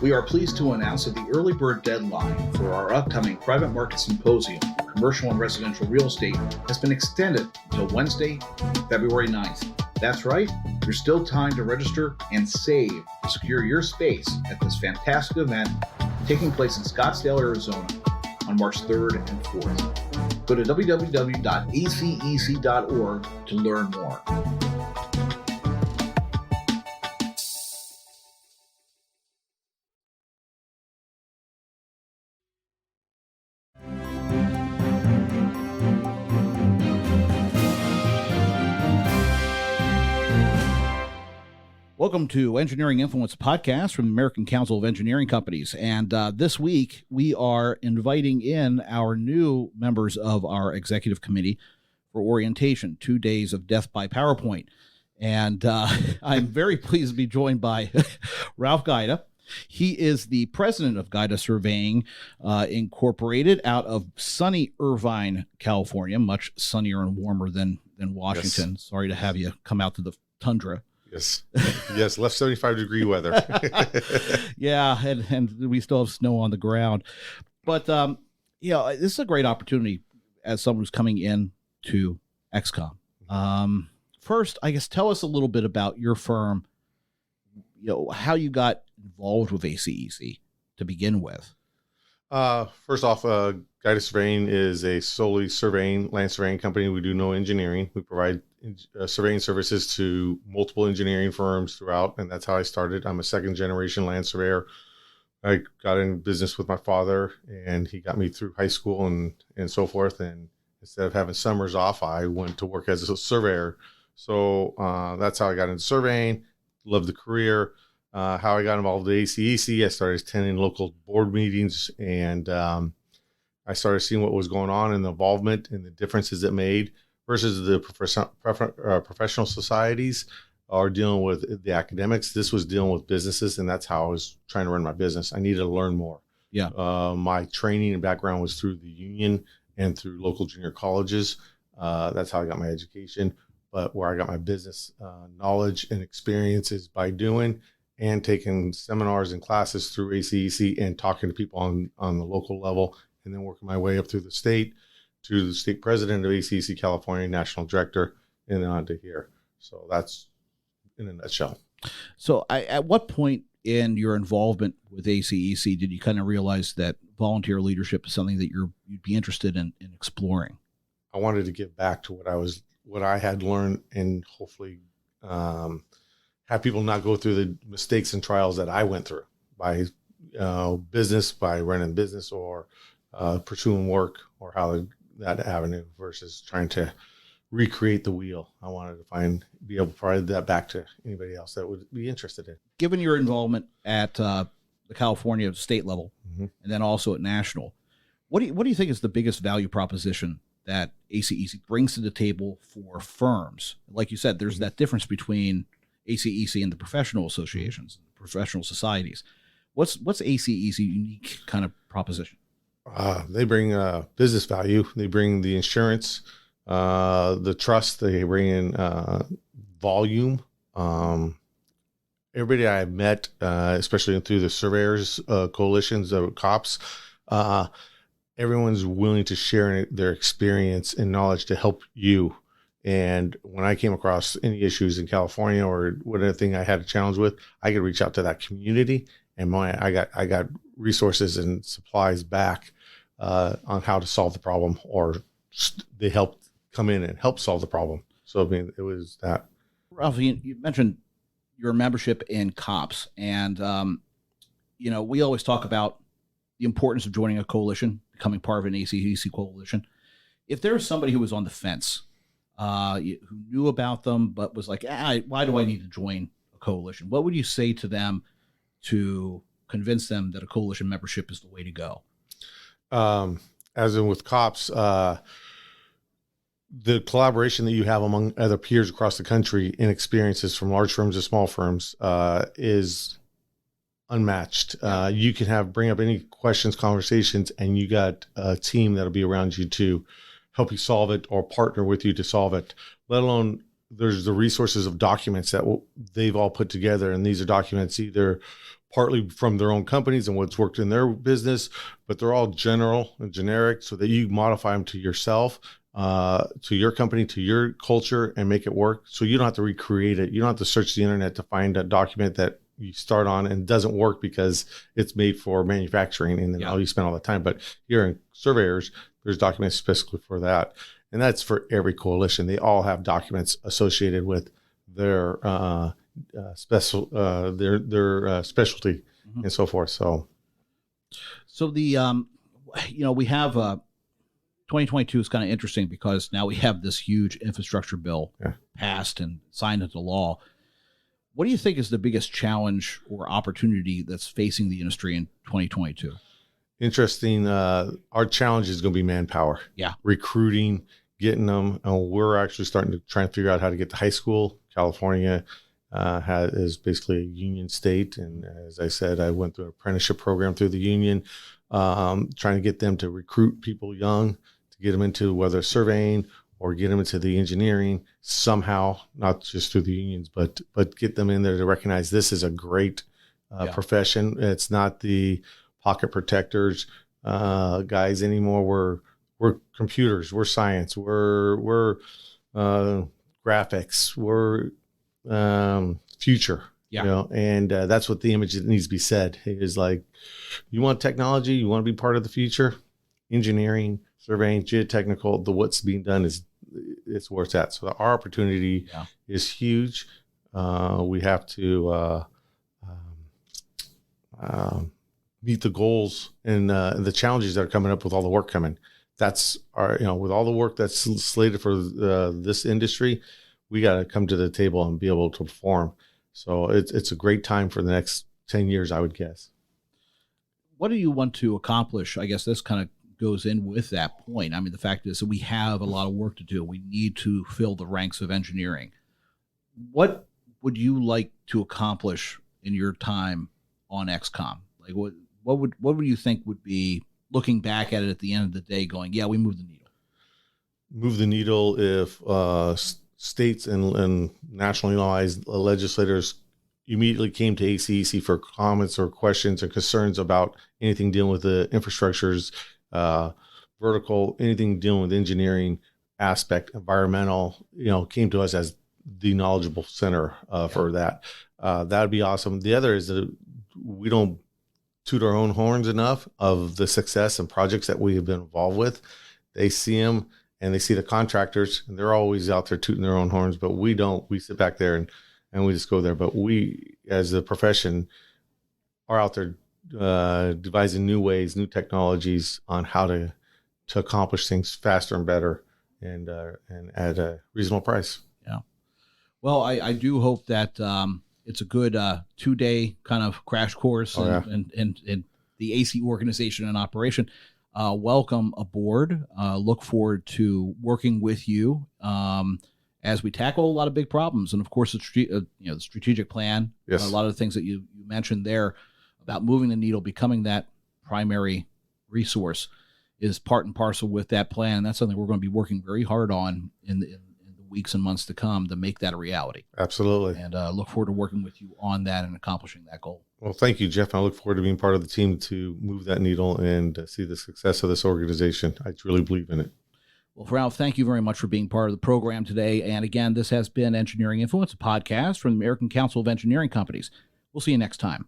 We are pleased to announce that the early bird deadline for our upcoming Private Market Symposium for Commercial and Residential Real Estate has been extended until Wednesday, February 9th. That's right, there's still time to register and save to secure your space at this fantastic event taking place in Scottsdale, Arizona on March 3rd and 4th. Go to www.acec.org to learn more. Welcome to Engineering Influence Podcast from the American Council of Engineering Companies. And this week, we are inviting in our new members of our executive committee for orientation, 2 days of death by PowerPoint. And I'm very pleased to be joined by Ralph Guida. He is the president of Guida Surveying Incorporated out of sunny Irvine, California, much sunnier and warmer than Washington. Yes. Sorry to have you come out to the tundra. Yes. Yes. Less 75-degree weather. Yeah. And we still have snow on the ground. But, this is a great opportunity as someone who's coming in to ExCom. First, I guess, tell us a little bit about your firm, how you got involved with ACEC to begin with. First off, Guida Surveying is a solely land surveying company. We do no engineering. We provide surveying services to multiple engineering firms throughout, and that's how I started. I'm a second-generation land surveyor. I got in business with my father, and he got me through high school and so forth. And instead of having summers off, I went to work as a surveyor. So that's how I got into surveying. Loved the career. How I got involved with ACEC, I started attending local board meetings, and I started seeing what was going on and the involvement and the differences it made versus the professional societies are dealing with the academics. This was dealing with businesses, and that's how I was trying to run my business. I needed to learn more. Yeah. My training and background was through the union and through local junior colleges. That's how I got my education. But where I got my business knowledge and experience is by doing and taking seminars and classes through ACEC and talking to people on the local level, and then working my way up through the state to the state president of ACEC California, national director, and then on to here. So that's in a nutshell. So at what point in your involvement with ACEC did you kind of realize that volunteer leadership is something that you'd be interested in exploring? I wanted to give back to what I had learned, and hopefully have people not go through the mistakes and trials that I went through by business, by running business, or pursuing work, or how that avenue versus trying to recreate the wheel. I wanted to be able to provide that back to anybody else that would be interested in. Given your involvement at the California state level, mm-hmm. and then also at national, what do you think is the biggest value proposition that ACEC brings to the table for firms? Like you said, there's that difference between ACEC and the professional associations, professional societies. What's ACEC's unique kind of proposition? They bring business value. They bring the insurance, the trust. They bring in volume. Everybody I've met, especially through the surveyors coalitions, the COPs, everyone's willing to share their experience and knowledge to help you. And when I came across any issues in California or whatever thing I had a challenge with, I could reach out to that community, and I got resources and supplies back on how to solve the problem, or they helped come in and help solve the problem. So I mean, it was that. Ralph, you mentioned your membership in COPS, and we always talk about the importance of joining a coalition, becoming part of an ACEC coalition. If there's somebody who was on the fence, who knew about them, but was like, why do I need to join a coalition? What would you say to them to convince them that a coalition membership is the way to go? As in with COPS, the collaboration that you have among other peers across the country in experiences from large firms to small firms is unmatched. You can bring up any questions, conversations, and you got a team that'll be around you to help you solve it or partner with you to solve it. Let alone there's the resources of documents that they've all put together. And these are documents either partly from their own companies and what's worked in their business, but they're all general and generic so that you modify them to yourself, to your company, to your culture, and make it work. So you don't have to recreate it. You don't have to search the internet to find a document that you start on and doesn't work because it's made for manufacturing and then you spend all the time. But here in surveyors, there's documents specifically for that. And that's for every coalition. They all have documents associated with their specialty and so forth. So the we have 2022 is kind of interesting because now we have this huge infrastructure bill passed and signed into law. What do you think is the biggest challenge or opportunity that's facing the industry in 2022? Interesting. Our challenge is going to be manpower. Yeah. Recruiting, getting them. And we're actually starting to try and figure out how to get to high school. California is basically a union state. And as I said, I went through an apprenticeship program through the union, trying to get them to recruit people young, to get them into whether surveying or get them into the engineering somehow, not just through the unions, but get them in there to recognize this is a great profession. It's not the pocket protectors guys anymore. We're computers, we're science, we're graphics, we're future. Yeah. And that's what the image that needs to be said is like, you want technology, you want to be part of the future, engineering, surveying, geotechnical, what's being done it's where it's at. So our opportunity is huge. We have to meet the goals and the challenges that are coming up with all the work coming. That's our, with all the work that's slated for this industry, we got to come to the table and be able to perform. So it's a great time for the next 10 years, I would guess. What do you want to accomplish? I guess this kind of goes in with that point. I mean, the fact is that we have a lot of work to do. We need to fill the ranks of engineering. What would you like to accomplish in your time on ExCom? Like what would you think would be, looking back at it at the end of the day, going, yeah, we moved the needle? Move the needle if states and nationalized legislators immediately came to ACEC for comments or questions or concerns about anything dealing with the infrastructures, vertical, anything dealing with engineering aspect, environmental, came to us as the knowledgeable center for that. That would be awesome. The other is that we don't toot our own horns enough of the success and projects that we have been involved with. They see them and they see the contractors and they're always out there tooting their own horns, but we don't. We sit back there and we just go there. But we, as a profession, are out there devising new ways, new technologies on how to accomplish things faster and better and at a reasonable price. Yeah. Well, I do hope that it's a good 2-day kind of crash course and the AC organization and operation. Welcome aboard. Look forward to working with you as we tackle a lot of big problems. And of course, the strategic plan, a lot of the things that you mentioned there about moving the needle, becoming that primary resource is part and parcel with that plan. And that's something we're going to be working very hard on in the weeks and months to come to make that a reality. Absolutely. And look forward to working with you on that and accomplishing that goal. Well, thank you, Jeff. I look forward to being part of the team to move that needle and see the success of this organization. I truly believe in it. Well, Ralph, thank you very much for being part of the program today. And again, this has been Engineering Influence, a podcast from the American Council of Engineering Companies. We'll see you next time.